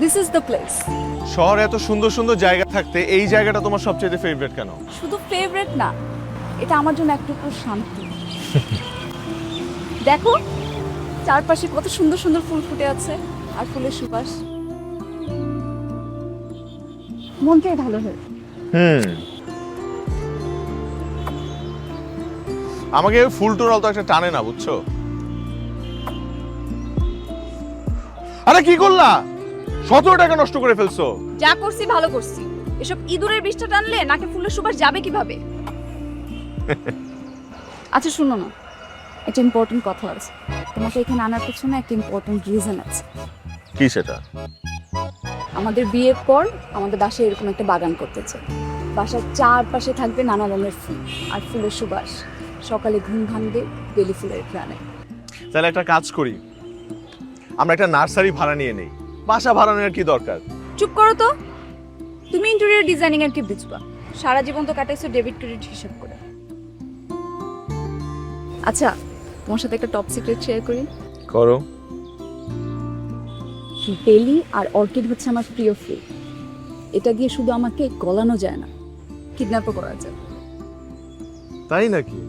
This is the place. শহরে এত সুন্দর সুন্দর জায়গা থাকতে এই জায়গাটা তোমার সবচেয়ে ফেভারিট কেন? শুধু ফেভারিট না, এটা আমার জন্য একটুকু শান্তি। দেখো চারপাশে কত সুন্দর সুন্দর ফুল ফুটে আছে আর ফুলের সুবাস মনটাই ভালো হয়। আমাকে ফুল টুরাল তো একটা টানে না, বুঝছো? আরে কি করলা? 17 টাকা নষ্ট করে ফেলছো। যা করছি ভালো করছি, এসব ইঁদুরের বিষটা টানলে নাকে ফুলের সুবাস যাবে কিভাবে? আচ্ছা শুনো না, একটা ইম্পর্টেন্ট কথা আছে। তোমাকে এখানে আনার পেছনে একটা ইম্পর্টেন্ট রিজন আছে। কি সেটা? আমাদের বিয়ের পর আমাদের বাসায় এরকম একটা বাগান করতে চাই। বাসার চারপাশে থাকবে নানা রঙের ফুল আর ফুলের সুবাস, সকালে ঘুম ভাঙবে বেলি ফুলের ঘ্রাণে। তাহলে একটা কাজ করি, আমরা একটা নার্সারি ভাড়া নিয়ে নেই। বাসা ভাড়া নেওয়ার কি দরকার? চুপ করো তো, তুমি ইন্টেরিয়র ডিজাইনিং এর কি বুঝবা? সারা জীবন তো কাটাইছো ডেবিট ক্রেডিট হিসাব করে। আচ্ছা তোমার সাথে একটা টপ সিক্রেট শেয়ার করি। করো। বেলি আর অর্কিড হচ্ছে আমার প্রিয় ফুল। এটা দিয়ে শুধু আমাকে গলানো যায় না, কিডন্যাপও করা যায়। তাই নাকি?